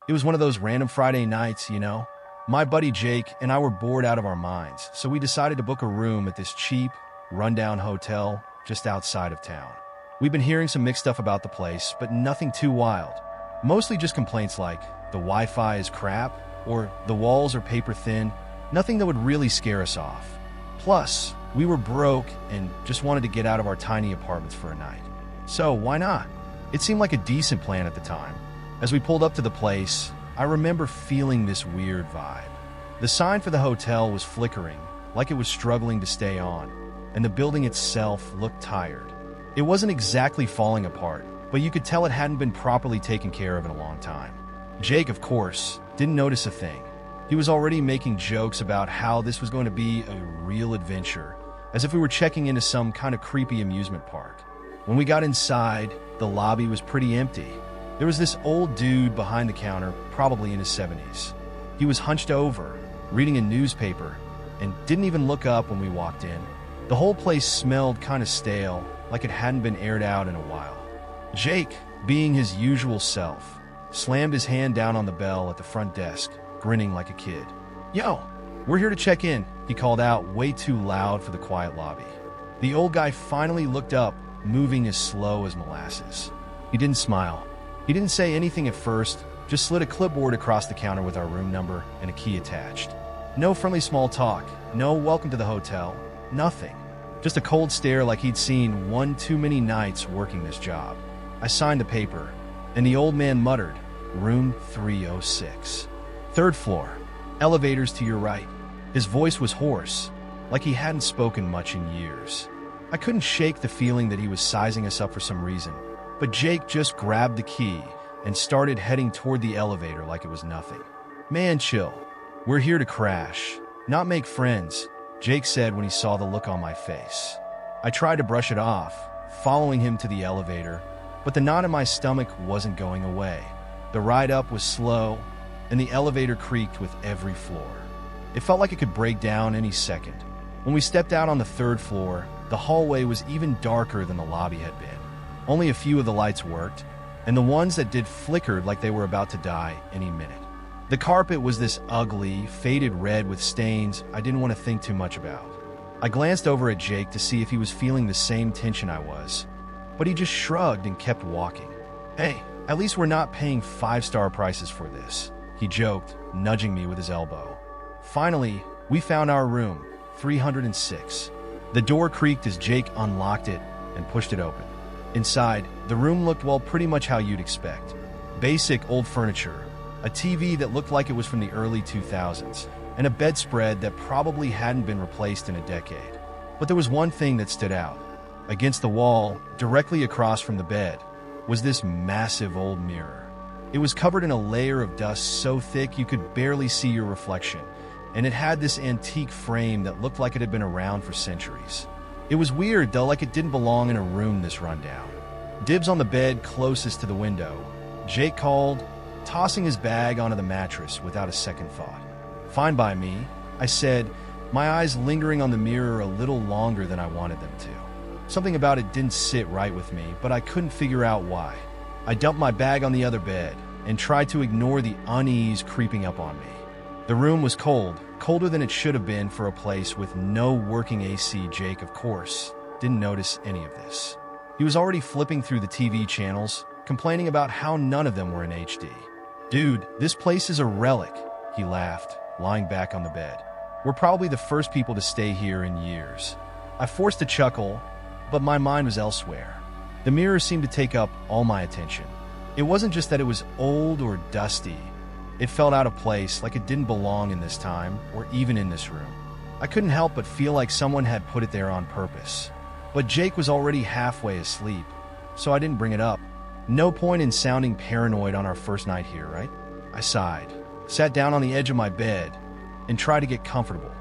It was one of those random Friday nights, you know? My buddy Jake and I were bored out of our minds, so we decided to book a room at this cheap, rundown hotel just outside of town. We've been hearing some mixed stuff about the place, but nothing too wild. Mostly just complaints like the Wi-Fi is crap or the walls are paper thin, nothing that would really scare us off. Plus, we were broke and just wanted to get out of our tiny apartments for a night. So why not? It seemed like a decent plan at the time. As we pulled up to the place, I remember feeling this weird vibe. The sign for the hotel was flickering, like it was struggling to stay on, and the building itself looked tired. It wasn't exactly falling apart, but you could tell it hadn't been properly taken care of in a long time. Jake, of course, didn't notice a thing. He was already making jokes about how this was going to be a real adventure, as if we were checking into some kind of creepy amusement park. When we got inside, the lobby was pretty empty. There was this old dude behind the counter, probably in his 70s. He was hunched over, reading a newspaper, and didn't even look up when we walked in. The whole place smelled kind of stale, like it hadn't been aired out in a while. Jake, being his usual self, slammed his hand down on the bell at the front desk, grinning like a kid. "Yo, we're here to check in," he called out way too loud for the quiet lobby. The old guy finally looked up, moving as slow as molasses. He didn't smile. He didn't say anything at first, just slid a clipboard across the counter with our room number and a key attached. No friendly small talk, no welcome to the hotel, nothing. Just a cold stare like he'd seen one too many nights working this job. I signed the paper, and the old man muttered, "Room 306. Third floor. Elevators to your right." His voice was hoarse, like he hadn't spoken much in years. I couldn't shake the feeling that he was sizing us up for some reason, but Jake just grabbed the key and started heading toward the elevator like it was nothing. "Man, chill. We're here to crash, not make friends," Jake said when he saw the look on my face. I tried to brush it off, following him to the elevator, but the knot in my stomach wasn't going away. The ride up was slow, and the elevator creaked with every floor. It felt like it could break down any second. When we stepped out on the third floor, the hallway was even darker than the lobby had been. Only a few of the lights worked, and the ones that did flickered like they were about to die any minute. The carpet was this ugly, faded red with stains I didn't want to think too much about. I glanced over at Jake to see if he was feeling the same tension I was, but he just shrugged and kept walking. "Hey, at least we're not paying 5-star prices for this," he joked, nudging me with his elbow. Finally, we found our room, 306. The door creaked as Jake unlocked it and pushed it open. Inside, the room looked, well, pretty much how you'd expect. Basic old furniture, a TV that looked like it was from the early 2000s, and a bedspread that probably hadn't been replaced in a decade. But there was one thing that stood out. Against the wall, directly across from the bed, was this massive old mirror. It was covered in a layer of dust so thick you could barely see your reflection, and it had this antique frame that looked like it had been around for centuries. It was weird, though, like it didn't belong in a room this rundown. "Dibs on the bed closest to the window," Jake called, tossing his bag onto the mattress without a second thought. "Fine by me," I said, my eyes lingering on the mirror a little longer than I wanted them to. Something about it didn't sit right with me, but I couldn't figure out why. I dumped my bag on the other bed and tried to ignore the unease creeping up on me. The room was cold, colder than it should have been for a place with no working AC. Jake, of course, didn't notice any of this. He was already flipping through the TV channels, complaining about how none of them were in HD. "Dude, this place is a relic," he laughed, lying back on the bed. "We're probably the first people to stay here in years." I forced a chuckle, but my mind was elsewhere. The mirror seemed to take up all my attention. It wasn't just that it was old or dusty. It felt out of place, like it didn't belong in this time or even in this room. I couldn't help but feel like someone had put it there on purpose. But Jake was already halfway asleep, so I didn't bring it up. No point in sounding paranoid on our first night here, right? I sighed, sat down on the edge of my bed, and tried to get comfortable.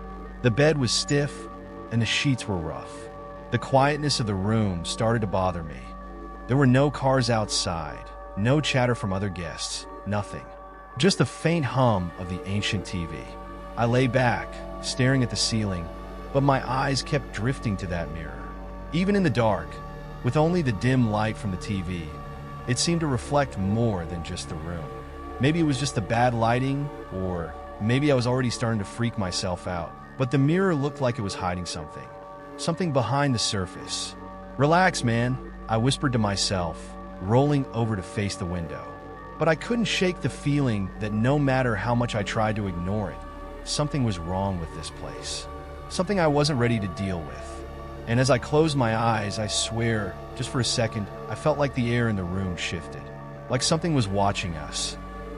The bed was stiff, and the sheets were rough. The quietness of the room started to bother me. There were no cars outside, no chatter from other guests, nothing. Just the faint hum of the ancient TV. I lay back, staring at the ceiling, but my eyes kept drifting to that mirror. Even in the dark, with only the dim light from the TV, it seemed to reflect more than just the room. Maybe it was just the bad lighting, or maybe I was already starting to freak myself out. But the mirror looked like it was hiding something. Something behind the surface. "Relax, man," I whispered to myself, rolling over to face the window. But I couldn't shake the feeling that no matter how much I tried to ignore it, something was wrong with this place. Something I wasn't ready to deal with. And as I closed my eyes, I swear, just for a second, I felt like the air in the room shifted. Like something was watching us.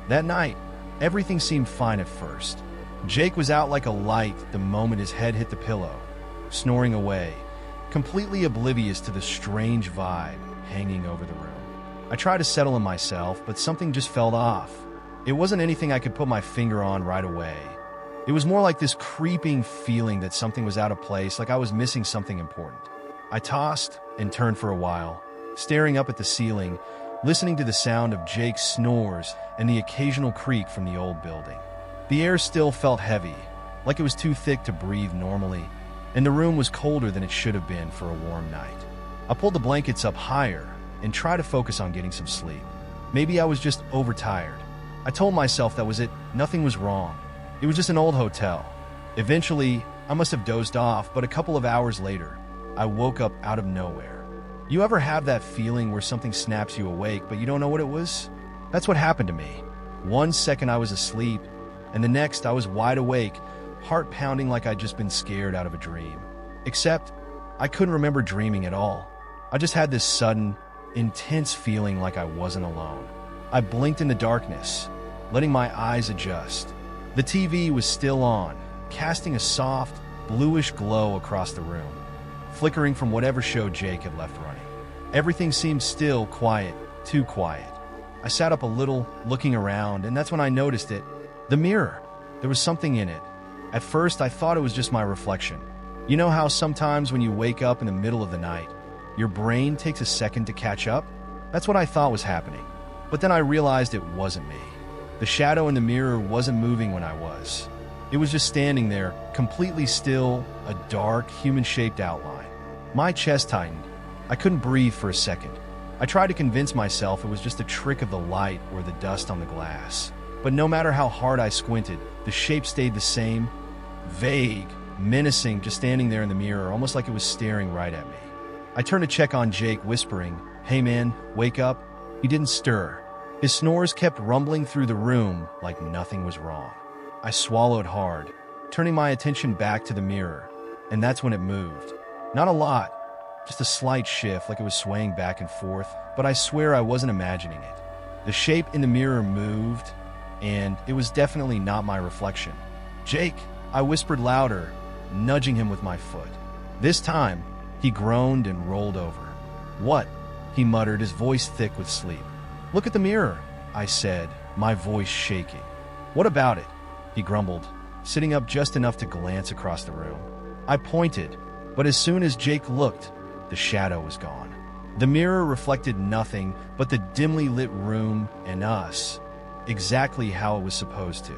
That night, everything seemed fine at first. Jake was out like a light the moment his head hit the pillow, snoring away, completely oblivious to the strange vibe hanging over the room. I tried to settle in myself, but something just felt off. It wasn't anything I could put my finger on right away. It was more like this creeping feeling that something was out of place, like I was missing something important. I tossed and turned for a while, staring up at the ceiling, listening to the sound of Jake's snores and the occasional creak from the old building. The air still felt heavy, like it was too thick to breathe normally, and the room was colder than it should have been for a warm night. I pulled the blankets up higher and tried to focus on getting some sleep. Maybe I was just overtired. I told myself that was it, nothing was wrong. It was just an old hotel. Eventually, I must have dozed off, but a couple of hours later, I woke up out of nowhere. You ever have that feeling where something snaps you awake, but you don't know what it was? That's what happened to me. One second I was asleep, and the next I was wide awake, heart pounding like I'd just been scared out of a dream. Except, I couldn't remember dreaming at all. I just had this sudden, intense feeling like I wasn't alone. I blinked in the darkness, letting my eyes adjust. The TV was still on, casting a soft, bluish glow across the room, flickering from whatever show Jake had left running. Everything seemed still, quiet, too quiet. I sat up a little, looking around, and that's when I noticed it. The mirror. There was something in it. At first, I thought it was just my reflection. You know how sometimes when you wake up in the middle of the night, your brain takes a second to catch up? That's what I thought was happening. But then I realized it wasn't me. The shadow in the mirror wasn't moving when I was. It was just standing there, completely still, a dark, human-shaped outline. My chest tightened. I couldn't breathe for a second. I tried to convince myself it was just a trick of the light or the dust on the glass. But no matter how hard I squinted, the shape stayed the same, vague, menacing, just standing there in the mirror, almost like it was staring right at me. I turned to check on Jake, whispering, "Hey man, wake up." He didn't stir. His snores kept rumbling through the room like nothing was wrong. I swallowed hard, turning my attention back to the mirror, and that's when it moved. Not a lot, just a slight shift, like it was swaying back and forth, but I swear I wasn't imagining it. The shape in the mirror moved, and it was definitely not my reflection. "Jake," I whispered louder, nudging him with my foot. This time, he groaned and rolled over. "What?" he muttered, his voice thick with sleep. "Look at the mirror," I said, my voice shaking. "What about it?" he grumbled, sitting up just enough to glance across the room. I pointed, but as soon as Jake looked, the shadow was gone. The mirror reflected nothing but the dimly lit room and us, exactly how it was supposed to.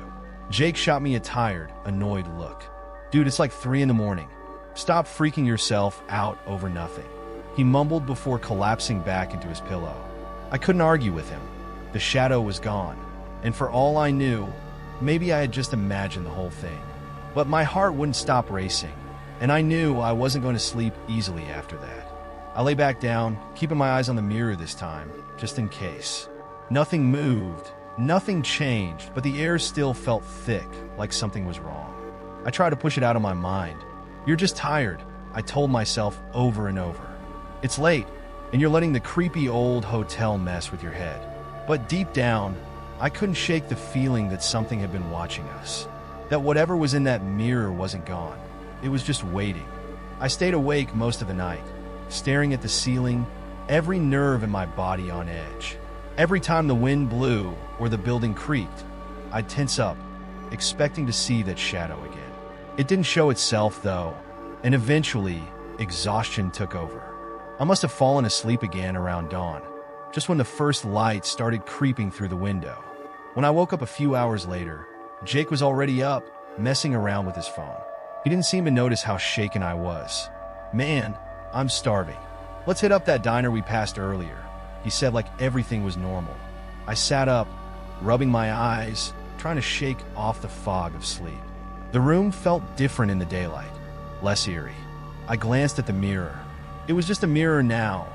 Jake shot me a tired, annoyed look. "Dude, it's like 3 in the morning. Stop freaking yourself out over nothing," he mumbled before collapsing back into his pillow. I couldn't argue with him. The shadow was gone, and for all I knew, maybe I had just imagined the whole thing. But my heart wouldn't stop racing, and I knew I wasn't going to sleep easily after that. I lay back down, keeping my eyes on the mirror this time, just in case. Nothing moved, nothing changed, but the air still felt thick, like something was wrong. I tried to push it out of my mind. "You're just tired," I told myself over and over. "It's late, and you're letting the creepy old hotel mess with your head." But deep down, I couldn't shake the feeling that something had been watching us. That whatever was in that mirror wasn't gone. It was just waiting. I stayed awake most of the night, staring at the ceiling, every nerve in my body on edge. Every time the wind blew or the building creaked, I'd tense up, expecting to see that shadow again. It didn't show itself, though, and eventually, exhaustion took over. I must have fallen asleep again around dawn, just when the first light started creeping through the window. When I woke up a few hours later, Jake was already up, messing around with his phone. He didn't seem to notice how shaken I was. "Man, I'm starving. Let's hit up that diner we passed earlier," he said like everything was normal. I sat up, rubbing my eyes, trying to shake off the fog of sleep. The room felt different in the daylight, less eerie. I glanced at the mirror. It was just a mirror now.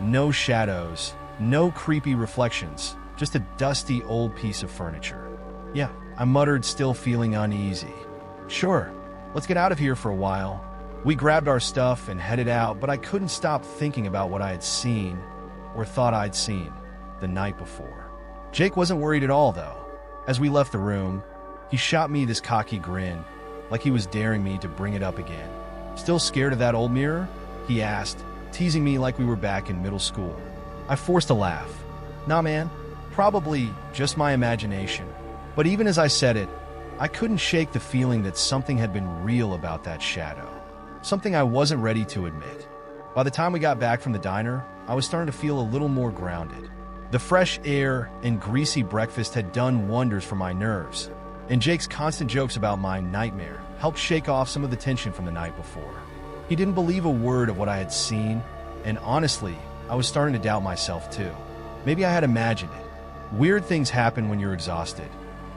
No shadows, no creepy reflections, just a dusty old piece of furniture. Yeah, I muttered, still feeling uneasy. Sure, let's get out of here for a while. We grabbed our stuff and headed out, but I couldn't stop thinking about what I had seen, or thought I'd seen, the night before. Jake wasn't worried at all, though. As we left the room, he shot me this cocky grin, like he was daring me to bring it up again. Still scared of that old mirror? He asked, teasing me like we were back in middle school. I forced a laugh. Nah, man, probably just my imagination. But even as I said it, I couldn't shake the feeling that something had been real about that shadow. Something I wasn't ready to admit. By the time we got back from the diner, I was starting to feel a little more grounded. The fresh air and greasy breakfast had done wonders for my nerves, and Jake's constant jokes about my nightmare helped shake off some of the tension from the night before. He didn't believe a word of what I had seen, and honestly, I was starting to doubt myself too. Maybe I had imagined it. Weird things happen when you're exhausted,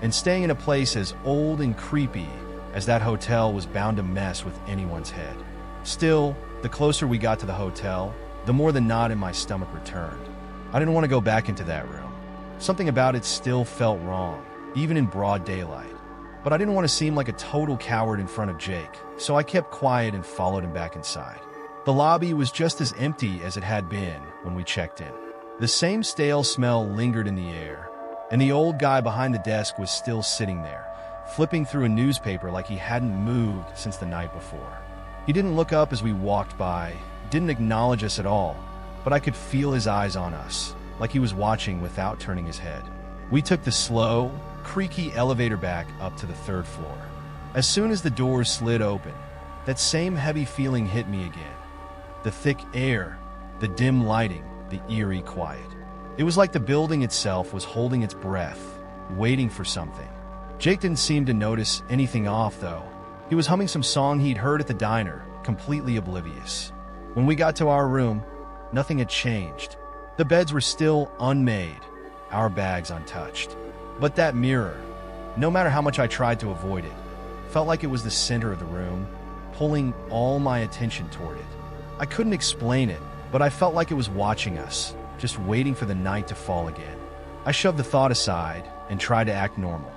and staying in a place as old and creepy as that hotel was bound to mess with anyone's head. Still, the closer we got to the hotel, the more the knot in my stomach returned. I didn't want to go back into that room. Something about it still felt wrong, even in broad daylight. But I didn't want to seem like a total coward in front of Jake, so I kept quiet and followed him back inside. The lobby was just as empty as it had been when we checked in. The same stale smell lingered in the air, and the old guy behind the desk was still sitting there, flipping through a newspaper like he hadn't moved since the night before. He didn't look up as we walked by, didn't acknowledge us at all, but I could feel his eyes on us, like he was watching without turning his head. We took the slow, creaky elevator back up to the third floor. As soon as the doors slid open, that same heavy feeling hit me again. The thick air, the dim lighting, the eerie quiet. It was like the building itself was holding its breath, waiting for something. Jake didn't seem to notice anything off, though. He was humming some song he'd heard at the diner, completely oblivious. When we got to our room, nothing had changed. The beds were still unmade, our bags untouched. But that mirror, no matter how much I tried to avoid it, felt like it was the center of the room, pulling all my attention toward it. I couldn't explain it, but I felt like it was watching us, just waiting for the night to fall again. I shoved the thought aside and tried to act normal.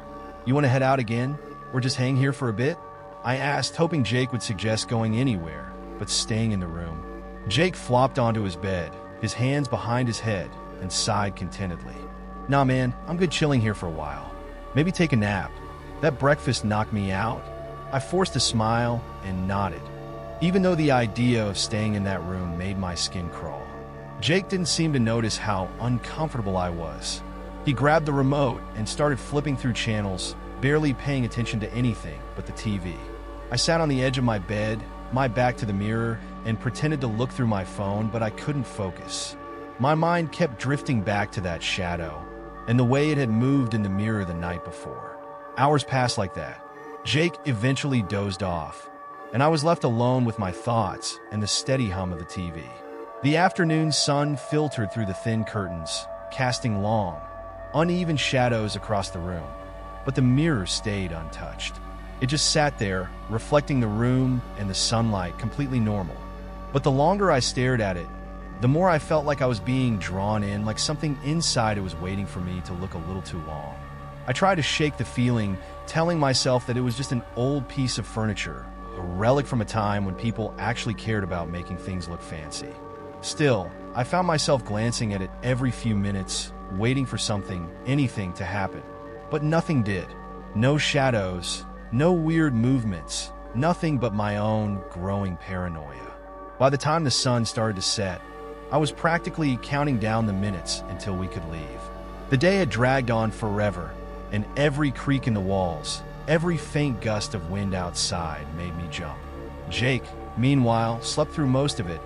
You want to head out again, or just hang here for a bit? I asked, hoping Jake would suggest going anywhere, but staying in the room. Jake flopped onto his bed, his hands behind his head, and sighed contentedly. Nah, man, I'm good chilling here for a while. Maybe take a nap. That breakfast knocked me out. I forced a smile and nodded, even though the idea of staying in that room made my skin crawl. Jake didn't seem to notice how uncomfortable I was. He grabbed the remote and started flipping through channels, barely paying attention to anything but the TV. I sat on the edge of my bed, my back to the mirror, and pretended to look through my phone, but I couldn't focus. My mind kept drifting back to that shadow and the way it had moved in the mirror the night before. Hours passed like that. Jake eventually dozed off, and I was left alone with my thoughts and the steady hum of the TV. The afternoon sun filtered through the thin curtains, casting long, uneven shadows across the room, but the mirror stayed untouched. It just sat there, reflecting the room and the sunlight completely normal. But the longer I stared at it, the more I felt like I was being drawn in, like something inside it was waiting for me to look a little too long. I tried to shake the feeling, telling myself that it was just an old piece of furniture, a relic from a time when people actually cared about making things look fancy. Still, I found myself glancing at it every few minutes, waiting for something, anything to happen. But nothing did. No shadows, no weird movements, nothing but my own growing paranoia. By the time the sun started to set, I was practically counting down the minutes until we could leave. The day had dragged on forever, and every creak in the walls, every faint gust of wind outside made me jump. Jake, meanwhile, slept through most of it,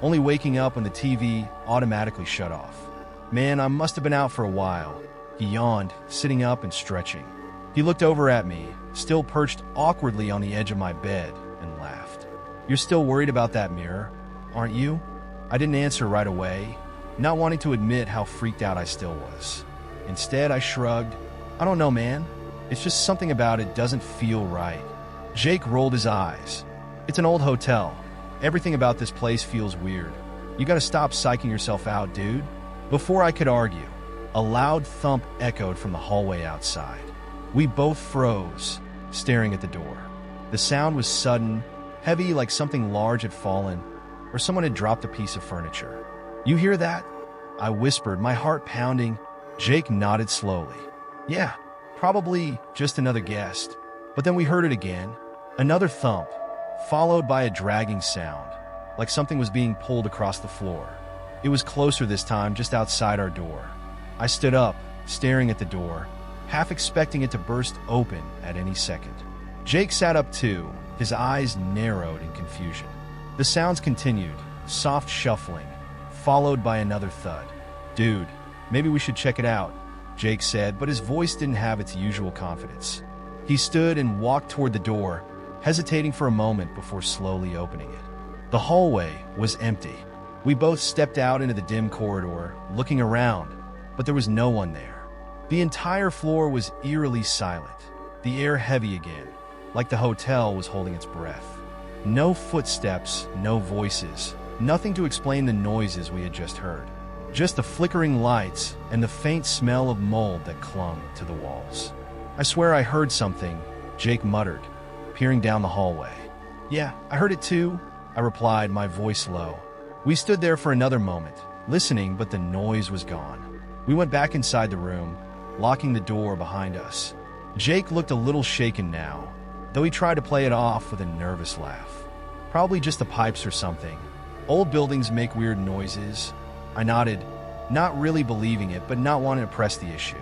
only waking up when the TV automatically shut off. Man, I must have been out for a while. He yawned, sitting up and stretching. He looked over at me, still perched awkwardly on the edge of my bed, and laughed. You're still worried about that mirror, aren't you? I didn't answer right away, not wanting to admit how freaked out I still was. Instead, I shrugged, I don't know, man. It's just something about it doesn't feel right. Jake rolled his eyes. It's an old hotel. Everything about this place feels weird. You gotta stop psyching yourself out, dude. Before I could argue, a loud thump echoed from the hallway outside. We both froze, staring at the door. The sound was sudden, heavy like something large had fallen, or someone had dropped a piece of furniture. You hear that? I whispered, my heart pounding. Jake nodded slowly. Yeah, probably just another guest. But then we heard it again. Another thump, followed by a dragging sound, like something was being pulled across the floor. It was closer this time, just outside our door. I stood up, staring at the door, half expecting it to burst open at any second. Jake sat up too, his eyes narrowed in confusion. The sounds continued, soft shuffling, followed by another thud. Dude, maybe we should check it out, Jake said, but his voice didn't have its usual confidence. He stood and walked toward the door, hesitating for a moment before slowly opening it. The hallway was empty. We both stepped out into the dim corridor, looking around, but there was no one there. The entire floor was eerily silent, the air heavy again, like the hotel was holding its breath. No footsteps, no voices, nothing to explain the noises we had just heard. Just the flickering lights and the faint smell of mold that clung to the walls. I swear I heard something, Jake muttered, peering down the hallway. Yeah, I heard it too, I replied, my voice low. We stood there for another moment, listening, but the noise was gone. We went back inside the room, locking the door behind us. Jake looked a little shaken now, though he tried to play it off with a nervous laugh. Probably just the pipes or something. Old buildings make weird noises. I nodded, not really believing it, but not wanting to press the issue.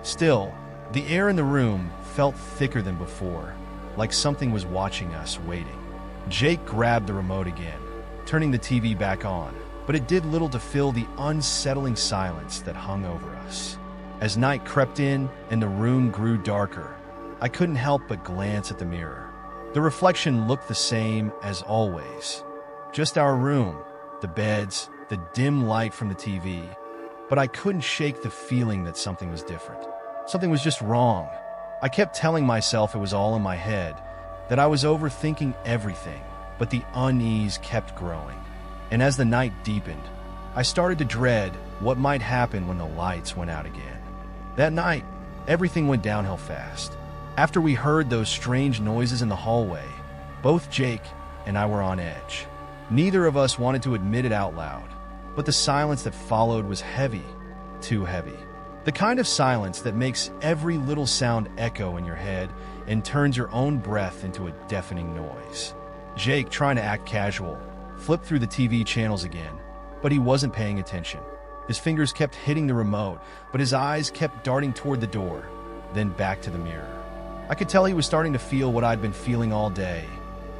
Still, the air in the room felt thicker than before, like something was watching us, waiting. Jake grabbed the remote again, turning the TV back on, but it did little to fill the unsettling silence that hung over us. As night crept in and the room grew darker, I couldn't help but glance at the mirror. The reflection looked the same as always. Just our room, the beds, the dim light from the TV, but I couldn't shake the feeling that something was different. Something was just wrong. I kept telling myself it was all in my head, that I was overthinking everything, but the unease kept growing. And as the night deepened, I started to dread what might happen when the lights went out again. That night, everything went downhill fast. After we heard those strange noises in the hallway, both Jake and I were on edge. Neither of us wanted to admit it out loud, but the silence that followed was heavy, too heavy. The kind of silence that makes every little sound echo in your head and turns your own breath into a deafening noise. Jake, trying to act casual, flipped through the TV channels again, but he wasn't paying attention. His fingers kept hitting the remote, but his eyes kept darting toward the door, then back to the mirror. I could tell he was starting to feel what I'd been feeling all day,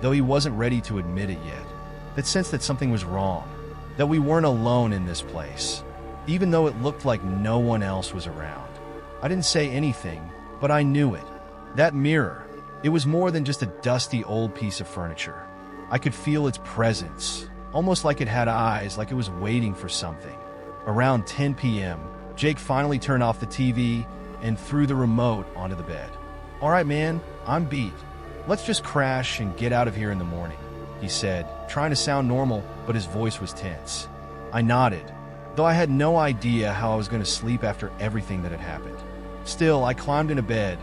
though he wasn't ready to admit it yet. That sense that something was wrong, that we weren't alone in this place, even though it looked like no one else was around. I didn't say anything, but I knew it. That mirror, it was more than just a dusty old piece of furniture. I could feel its presence, almost like it had eyes, like it was waiting for something. Around 10 p.m., Jake finally turned off the TV and threw the remote onto the bed. All right, man, I'm beat. Let's just crash and get out of here in the morning, he said, trying to sound normal, but his voice was tense. I nodded, though I had no idea how I was going to sleep after everything that had happened. Still, I climbed into bed,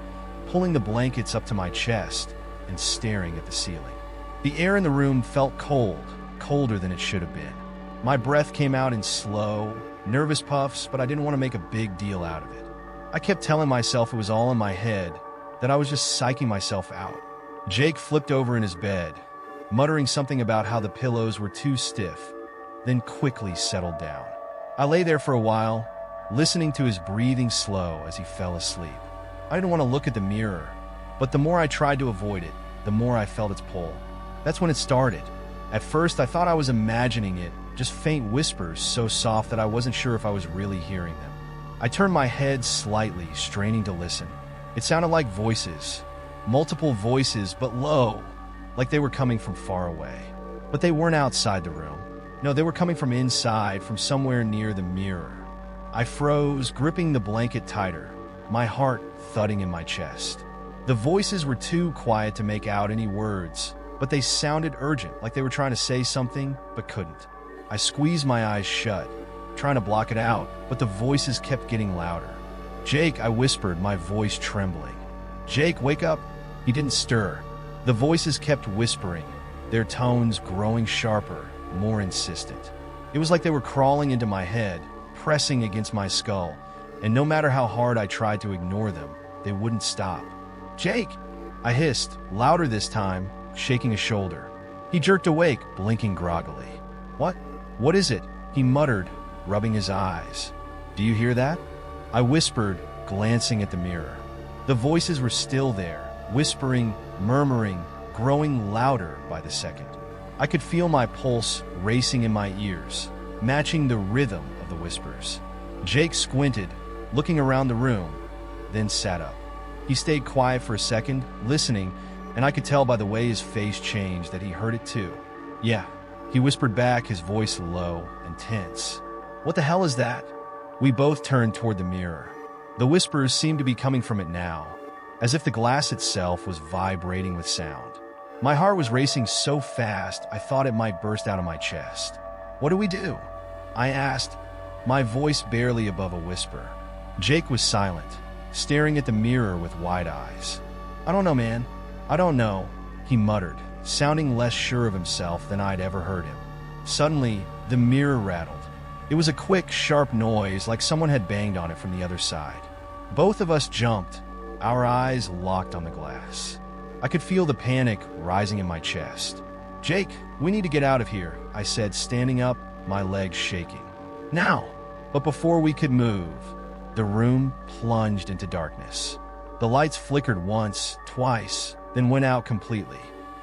pulling the blankets up to my chest and staring at the ceiling. The air in the room felt cold, colder than it should have been. My breath came out in slow, nervous puffs, but I didn't want to make a big deal out of it. I kept telling myself it was all in my head, that I was just psyching myself out. Jake flipped over in his bed, muttering something about how the pillows were too stiff, then quickly settled down. I lay there for a while, listening to his breathing slow as he fell asleep. I didn't want to look at the mirror, but the more I tried to avoid it, the more I felt its pull. That's when it started. At first, I thought I was imagining it, just faint whispers so soft that I wasn't sure if I was really hearing them. I turned my head slightly, straining to listen. It sounded like voices, multiple voices, but low, like they were coming from far away. But they weren't outside the room. No, they were coming from inside, from somewhere near the mirror. I froze, gripping the blanket tighter, my heart thudding in my chest. The voices were too quiet to make out any words, but they sounded urgent, like they were trying to say something, but couldn't. I squeezed my eyes shut, trying to block it out, but the voices kept getting louder. "Jake," I whispered, my voice trembling. "Jake, wake up." He didn't stir. The voices kept whispering, their tones growing sharper, more insistent. It was like they were crawling into my head, pressing against my skull, and no matter how hard I tried to ignore them, they wouldn't stop. "Jake!" I hissed, louder this time, shaking a shoulder. He jerked awake, blinking groggily. "What? What is it?" he muttered, rubbing his eyes. "Do you hear that?" I whispered, glancing at the mirror. The voices were still there, whispering, murmuring, growing louder by the second. I could feel my pulse racing in my ears, matching the rhythm of the whispers. Jake squinted, looking around the room, then sat up. He stayed quiet for a second, listening, and I could tell by the way his face changed that he heard it too. "Yeah," he whispered back, his voice low and tense. "What the hell is that?" We both turned toward the mirror. The whispers seemed to be coming from it now, as if the glass itself was vibrating with sound. My heart was racing so fast I thought it might burst out of my chest. "What do we do?" I asked, my voice barely above a whisper. Jake was silent, staring at the mirror with wide eyes. "I don't know, man. I don't know," he muttered, sounding less sure of himself than I'd ever heard him. Suddenly, the mirror rattled. It was a quick, sharp noise like someone had banged on it from the other side. Both of us jumped, our eyes locked on the glass. I could feel the panic rising in my chest. "Jake, we need to get out of here," I said, standing up, my legs shaking. "Now!" But before we could move, the room plunged into darkness. The lights flickered once, twice, then went out completely.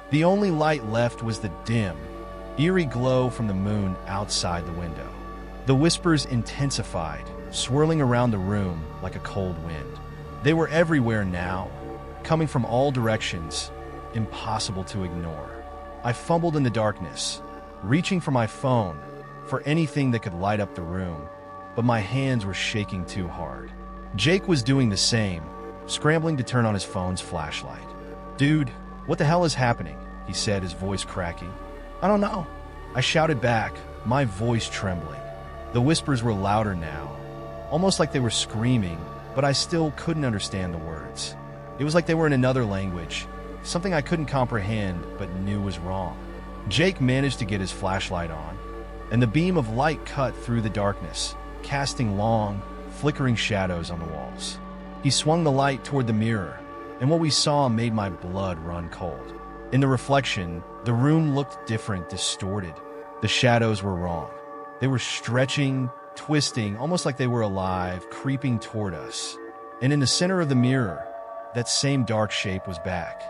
The only light left was the dim, eerie glow from the moon outside the window. The whispers intensified, swirling around the room like a cold wind. They were everywhere now, coming from all directions, impossible to ignore. I fumbled in the darkness, reaching for my phone, for anything that could light up the room, but my hands were shaking too hard. Jake was doing the same, scrambling to turn on his phone's flashlight. "Dude, what the hell is happening?" he said, his voice cracking. "I don't know," I shouted back, my voice trembling. The whispers were louder now, almost like they were screaming, but I still couldn't understand the words. It was like they were in another language, something I couldn't comprehend but knew was wrong. Jake managed to get his flashlight on, and the beam of light cut through the darkness, casting long, flickering shadows on the walls. He swung the light toward the mirror, and what we saw made my blood run cold. In the reflection, the room looked different, distorted. The shadows were wrong. They were stretching, twisting, almost like they were alive, creeping toward us. And in the center of the mirror, that same dark shape was back.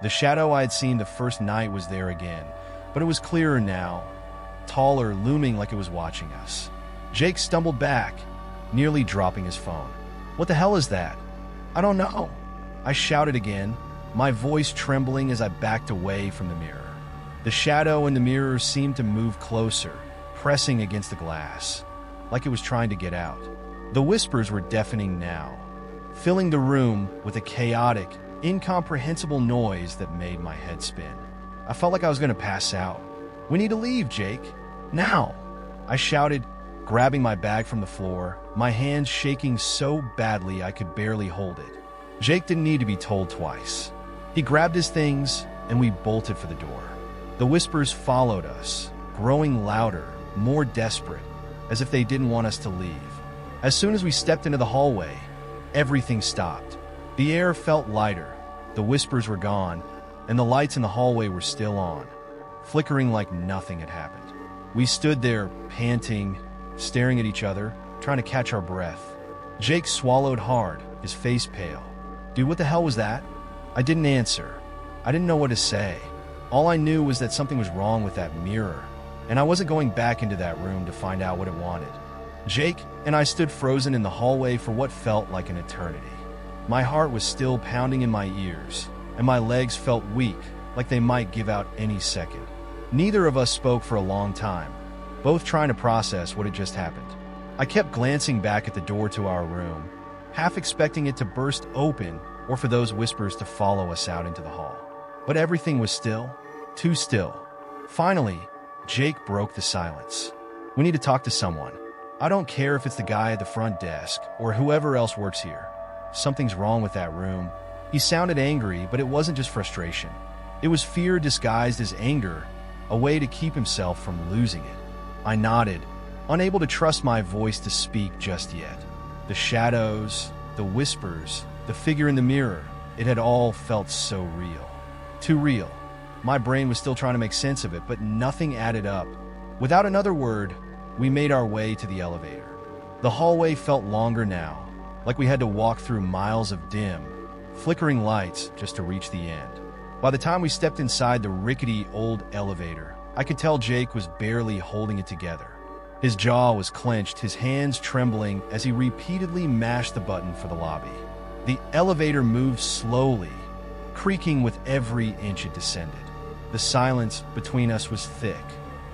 The shadow I had seen the first night was there again, but it was clearer now, taller, looming like it was watching us. Jake stumbled back, nearly dropping his phone. "What the hell is that?" "I don't know," I shouted again, my voice trembling as I backed away from the mirror. The shadow in the mirror seemed to move closer, pressing against the glass, like it was trying to get out. The whispers were deafening now, filling the room with a chaotic, incomprehensible noise that made my head spin. I felt like I was going to pass out. "We need to leave, Jake. Now!" I shouted, grabbing my bag from the floor, my hands shaking so badly I could barely hold it. Jake didn't need to be told twice. He grabbed his things, and we bolted for the door. The whispers followed us, growing louder, more desperate, as if they didn't want us to leave. As soon as we stepped into the hallway, everything stopped. The air felt lighter, the whispers were gone, and the lights in the hallway were still on, flickering like nothing had happened. We stood there, panting, staring at each other, trying to catch our breath. Jake swallowed hard, his face pale. "Dude, what the hell was that?" I didn't answer. I didn't know what to say. All I knew was that something was wrong with that mirror, and I wasn't going back into that room to find out what it wanted. Jake and I stood frozen in the hallway for what felt like an eternity. My heart was still pounding in my ears, and my legs felt weak, like they might give out any second. Neither of us spoke for a long time, both trying to process what had just happened. I kept glancing back at the door to our room, half expecting it to burst open or for those whispers to follow us out into the hall. But everything was still, too still. Finally, Jake broke the silence. "We need to talk to someone. I don't care if it's the guy at the front desk or whoever else works here. Something's wrong with that room." He sounded angry, but it wasn't just frustration. It was fear disguised as anger, a way to keep himself from losing it. I nodded, unable to trust my voice to speak just yet. The shadows, the whispers, the figure in the mirror, it had all felt so real. Too real. My brain was still trying to make sense of it, but nothing added up. Without another word, we made our way to the elevator. The hallway felt longer now, like we had to walk through miles of dim, flickering lights just to reach the end. By the time we stepped inside the rickety old elevator, I could tell Jake was barely holding it together. His jaw was clenched, his hands trembling as he repeatedly mashed the button for the lobby. The elevator moved slowly, creaking with every inch it descended. The silence between us was thick.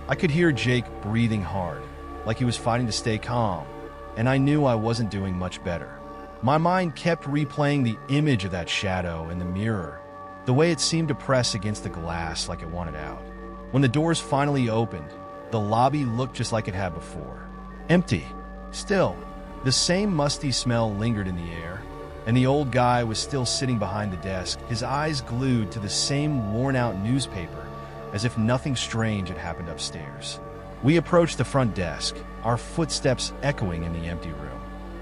I could hear Jake breathing hard, like he was fighting to stay calm, and I knew I wasn't doing much better. My mind kept replaying the image of that shadow in the mirror, the way it seemed to press against the glass like it wanted out. When the doors finally opened, the lobby looked just like it had before. Empty. Still, the same musty smell lingered in the air, and the old guy was still sitting behind the desk, his eyes glued to the same worn-out newspaper, as if nothing strange had happened upstairs. We approached the front desk, our footsteps echoing in the empty room.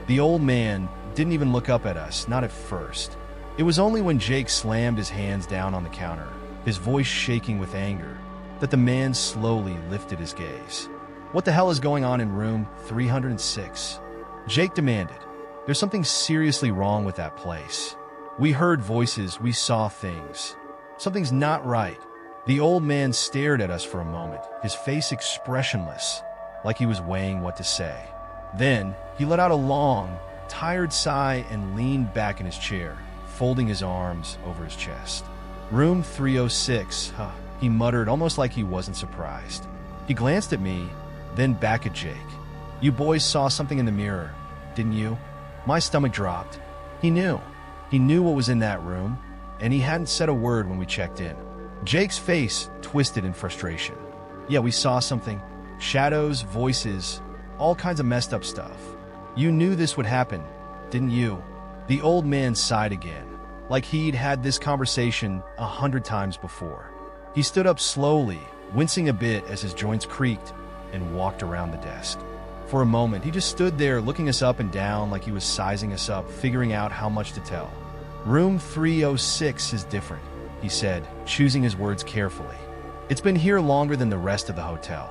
The old man didn't even look up at us, not at first. It was only when Jake slammed his hands down on the counter, his voice shaking with anger, that the man slowly lifted his gaze. "What the hell is going on in room 306? Jake demanded. "There's something seriously wrong with that place. We heard voices, we saw things. Something's not right." The old man stared at us for a moment, his face expressionless, like he was weighing what to say. Then, he let out a long, tired sigh and leaned back in his chair, folding his arms over his chest. "Room 306, huh?" He muttered, almost like he wasn't surprised. He glanced at me, then back at Jake. "You boys saw something in the mirror, didn't you?" My stomach dropped. He knew. He knew what was in that room, and he hadn't said a word when we checked in. Jake's face twisted in frustration. "Yeah, we saw something. Shadows, voices, all kinds of messed up stuff. You knew this would happen, didn't you?" The old man sighed again, like he'd had this conversation 100 times before. He stood up slowly, wincing a bit as his joints creaked, and walked around the desk. For a moment, he just stood there looking us up and down like he was sizing us up, figuring out how much to tell. "Room 306 is different," he said, choosing his words carefully. "It's been here longer than the rest of the hotel.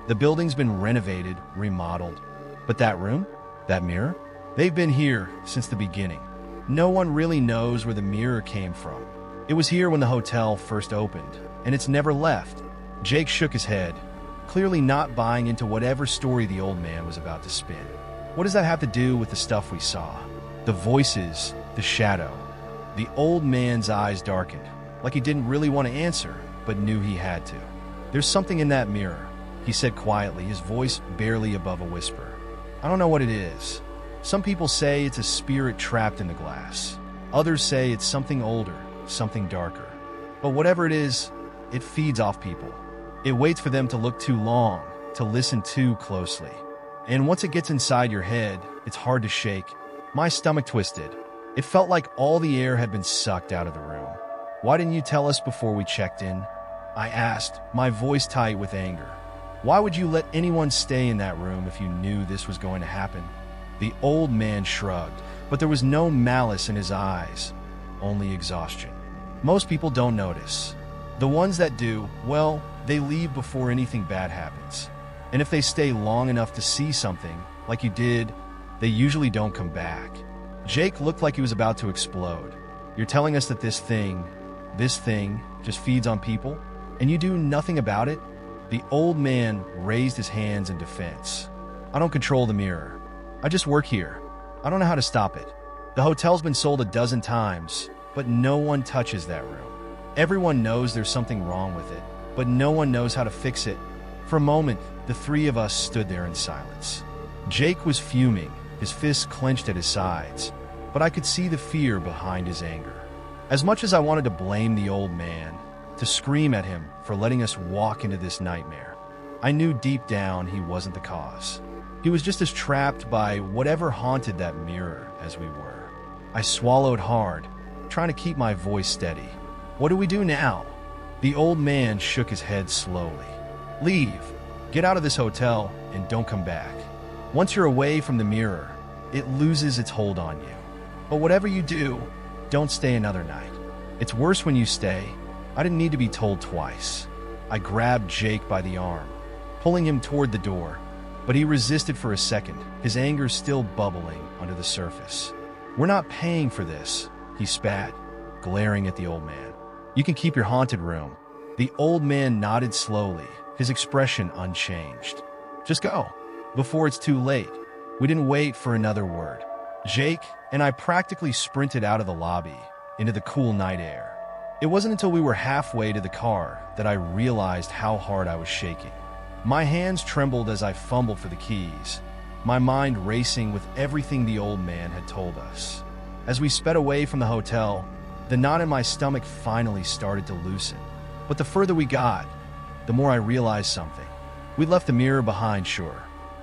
The building's been renovated, remodeled. But that room? That mirror? They've been here since the beginning. No one really knows where the mirror came from. It was here when the hotel first opened, and it's never left." Jake shook his head, clearly not buying into whatever story the old man was about to spin. "What does that have to do with the stuff we saw? The voices, the shadow?" The old man's eyes darkened, like he didn't really want to answer, but knew he had to. "There's something in that mirror," he said quietly, his voice barely above a whisper. "I don't know what it is. Some people say it's a spirit trapped in the glass. Others say it's something older, something darker. But whatever it is, it feeds off people. It waits for them to look too long, to listen too closely. And once it gets inside your head, it's hard to shake." My stomach twisted. It felt like all the air had been sucked out of the room. "Why didn't you tell us before we checked in?" I asked, my voice tight with anger. "Why would you let anyone stay in that room if you knew this was going to happen?" The old man shrugged, but there was no malice in his eyes, only exhaustion. "Most people don't notice. The ones that do, well, they leave before anything bad happens. And if they stay long enough to see something, like you did, they usually don't come back." Jake looked like he was about to explode. "You're telling us that this thing just feeds on people, and you do nothing about it?" The old man raised his hands in defense. "I don't control the mirror. I just work here. I don't know how to stop it. The hotel's been sold a dozen times, but no one touches that room. Everyone knows there's something wrong with it, but no one knows how to fix it." For a moment, the three of us stood there in silence. Jake was fuming, his fists clenched at his sides. but I could see the fear behind his anger. As much as I wanted to blame the old man, to scream at him for letting us walk into this nightmare, I knew deep down he wasn't the cause. He was just as trapped by whatever haunted that mirror as we were. I swallowed hard, trying to keep my voice steady. What do we do now? The old man shook his head slowly. Leave. Get out of this hotel and don't come back. Once you're away from the mirror, it loses its hold on you. But whatever you do, don't stay another night. It's worse when you stay. I didn't need to be told twice. I grabbed Jake by the arm, pulling him toward the door, but he resisted for a second, his anger still bubbling under the surface. We're not paying for this, he spat, glaring at the old man. You can keep your haunted room. The old man nodded slowly, his expression unchanged. Just go, before it's too late. We didn't wait for another word. Jake and I practically sprinted out of the lobby into the cool night air. It wasn't until we were halfway to the car that I realized how hard I was shaking. My hands trembled as I fumbled for the keys, my mind racing with everything the old man had told us. As we sped away from the hotel, the knot in my stomach finally started to loosen. But the further we got, the more I realized something. We left the mirror behind, sure,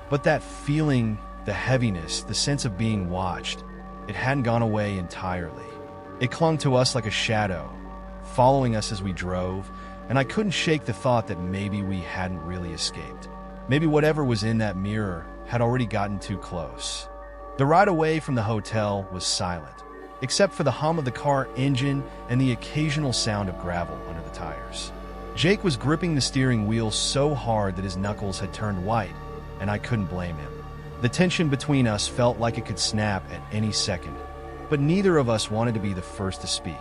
but that feeling, the heaviness, the sense of being watched, it hadn't gone away entirely. It clung to us like a shadow, following us as we drove, and I couldn't shake the thought that maybe we hadn't really escaped. Maybe whatever was in that mirror had already gotten too close. The ride away from the hotel was silent, except for the hum of the car engine and the occasional sound of gravel under the tires. Jake was gripping the steering wheel so hard that his knuckles had turned white, and I couldn't blame him. The tension between us felt like it could snap at any second, but neither of us wanted to be the first to speak.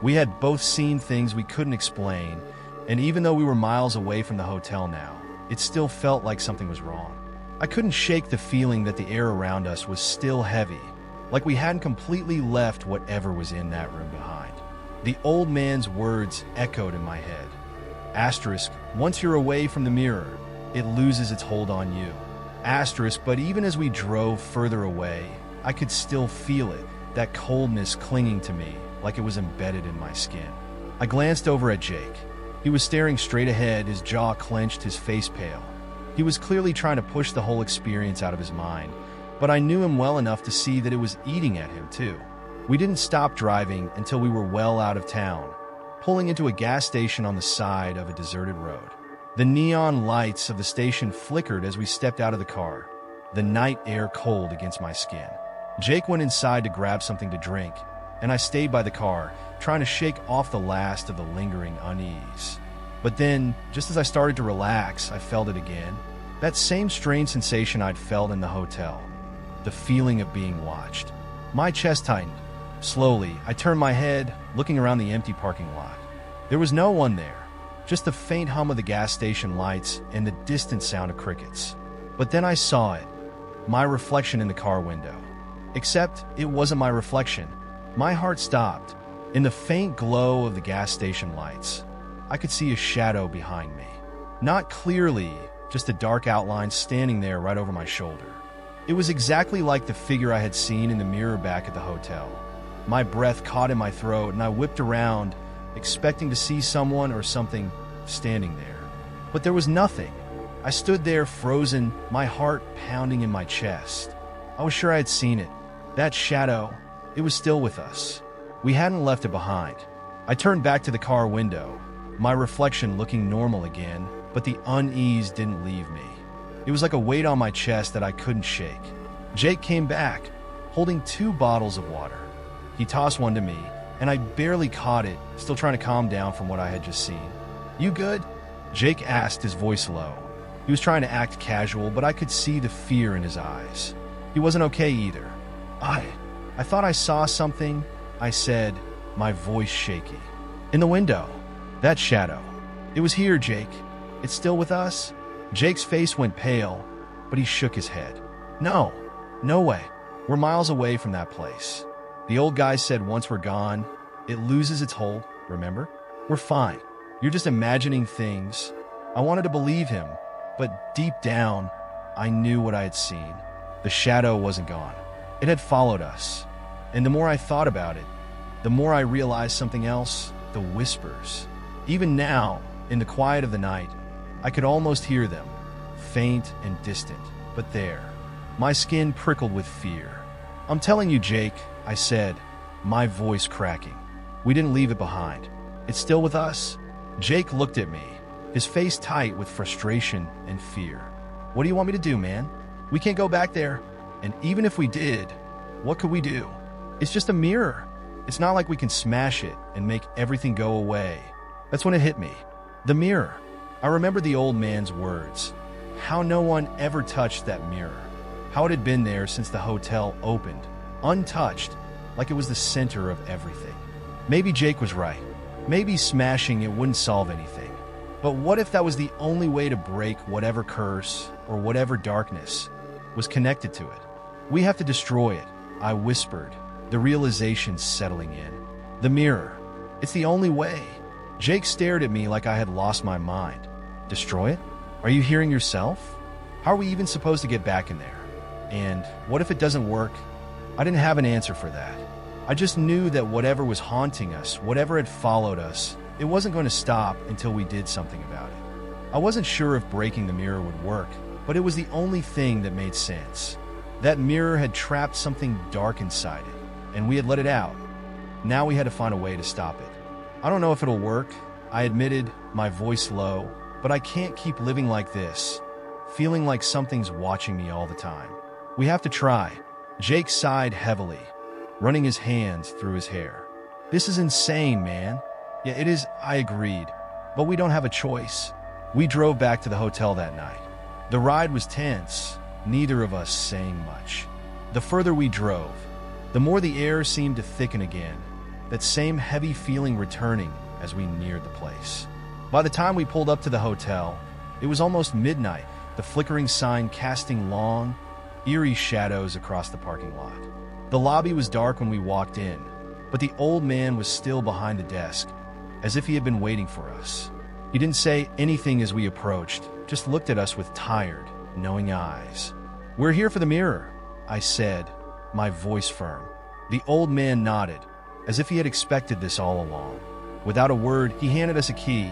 We had both seen things we couldn't explain, and even though we were miles away from the hotel now, it still felt like something was wrong. I couldn't shake the feeling that the air around us was still heavy, like we hadn't completely left whatever was in that room behind. The old man's words echoed in my head. Asterisk, once you're away from the mirror, it loses its hold on you. Asterisk, but even as we drove further away, I could still feel it, that coldness clinging to me like it was embedded in my skin. I glanced over at Jake. He was staring straight ahead, his jaw clenched, his face pale. He was clearly trying to push the whole experience out of his mind, but I knew him well enough to see that it was eating at him too. We didn't stop driving until we were well out of town, pulling into a gas station on the side of a deserted road. The neon lights of the station flickered as we stepped out of the car, the night air cold against my skin. Jake went inside to grab something to drink, and I stayed by the car, trying to shake off the last of the lingering unease. But then, just as I started to relax, I felt it again. That same strange sensation I'd felt in the hotel. The feeling of being watched. My chest tightened. Slowly, I turned my head, looking around the empty parking lot. There was no one there, just the faint hum of the gas station lights and the distant sound of crickets. But then I saw it, my reflection in the car window. Except it wasn't my reflection. My heart stopped. In the faint glow of the gas station lights, I could see a shadow behind me. Not clearly, just a dark outline standing there right over my shoulder. It was exactly like the figure I had seen in the mirror back at the hotel. My breath caught in my throat and I whipped around, expecting to see someone or something standing there. But there was nothing. I stood there frozen, my heart pounding in my chest. I was sure I had seen it. That shadow, it was still with us. We hadn't left it behind. I turned back to the car window, my reflection looking normal again, but the unease didn't leave me. It was like a weight on my chest that I couldn't shake. Jake came back, holding 2 bottles of water. He tossed one to me, and I barely caught it, still trying to calm down from what I had just seen. "You good?" Jake asked, his voice low. He was trying to act casual, but I could see the fear in his eyes. He wasn't okay either. I thought I saw something," I said, my voice shaky. "In the window. That shadow. It was here, Jake. It's still with us?" Jake's face went pale, but he shook his head. No way. We're miles away from that place. The old guy said once we're gone, it loses its hold, remember? We're fine. You're just imagining things. I wanted to believe him, but deep down, I knew what I had seen. The shadow wasn't gone. It had followed us. And the more I thought about it, the more I realized something else: the whispers. Even now, in the quiet of the night, I could almost hear them, faint and distant, but there. My skin prickled with fear. "I'm telling you, Jake," I said, my voice cracking. "We didn't leave it behind. It's still with us." Jake looked at me, his face tight with frustration and fear. "What do you want me to do, man? We can't go back there. And even if we did, what could we do? It's just a mirror. It's not like we can smash it and make everything go away." That's when it hit me. The mirror. I remember the old man's words. How no one ever touched that mirror. How it had been there since the hotel opened, untouched, like it was the center of everything. Maybe Jake was right. Maybe smashing it wouldn't solve anything. But what if that was the only way to break whatever curse or whatever darkness was connected to it? "We have to destroy it," I whispered, the realization settling in. "The mirror. It's the only way." Jake stared at me like I had lost my mind. "Destroy it? Are you hearing yourself? How are we even supposed to get back in there? And what if it doesn't work?" I didn't have an answer for that. I just knew that whatever was haunting us, whatever had followed us, it wasn't going to stop until we did something about it. I wasn't sure if breaking the mirror would work, but it was the only thing that made sense. That mirror had trapped something dark inside it, and we had let it out. Now we had to find a way to stop it. "I don't know if it'll work," I admitted, my voice low, "but I can't keep living like this, feeling like something's watching me all the time. We have to try." Jake sighed heavily, running his hands through his hair. "This is insane, man." "Yeah, it is," I agreed, "but we don't have a choice." We drove back to the hotel that night. The ride was tense, neither of us saying much. The further we drove, the more the air seemed to thicken again, that same heavy feeling returning as we neared the place. By the time we pulled up to the hotel, it was almost midnight, the flickering sign casting long, eerie shadows across the parking lot. The lobby was dark when we walked in, but the old man was still behind the desk, as if he had been waiting for us. He didn't say anything as we approached, just looked at us with tired, knowing eyes. "We're here for the mirror," I said, my voice firm. The old man nodded, as if he had expected this all along. Without a word, he handed us a key,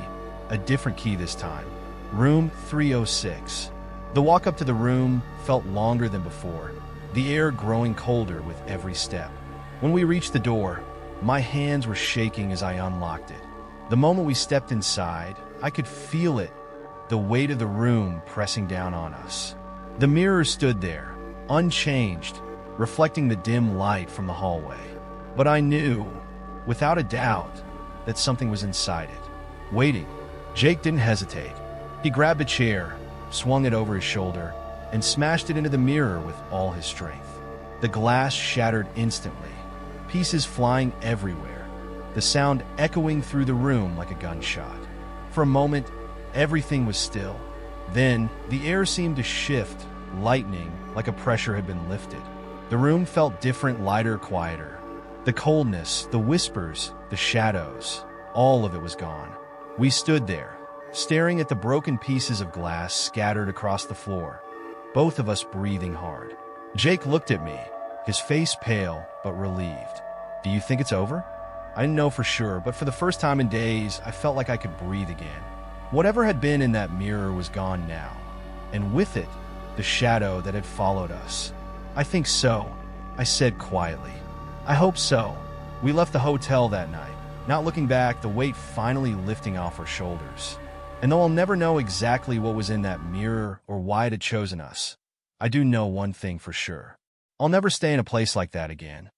a different key this time. Room 306. The walk up to the room felt longer than before, the air growing colder with every step. When we reached the door, my hands were shaking as I unlocked it. The moment we stepped inside, I could feel it, the weight of the room pressing down on us. The mirror stood there, unchanged, reflecting the dim light from the hallway. But I knew, without a doubt, that something was inside it, waiting. Jake didn't hesitate. He grabbed a chair, swung it over his shoulder, and smashed it into the mirror with all his strength. The glass shattered instantly, pieces flying everywhere, the sound echoing through the room like a gunshot. For a moment, everything was still. Then, the air seemed to shift, lightening, like a pressure had been lifted. The room felt different, lighter, quieter. The coldness, the whispers, the shadows, all of it was gone. We stood there, staring at the broken pieces of glass scattered across the floor, both of us breathing hard. Jake looked at me, his face pale but relieved. "Do you think it's over?" I didn't know for sure, but for the first time in days, I felt like I could breathe again. Whatever had been in that mirror was gone now, and with it, the shadow that had followed us. "I think so," I said quietly. "I hope so." We left the hotel that night, not looking back, the weight finally lifting off our shoulders. And though I'll never know exactly what was in that mirror or why it had chosen us, I do know one thing for sure. I'll never stay in a place like that again.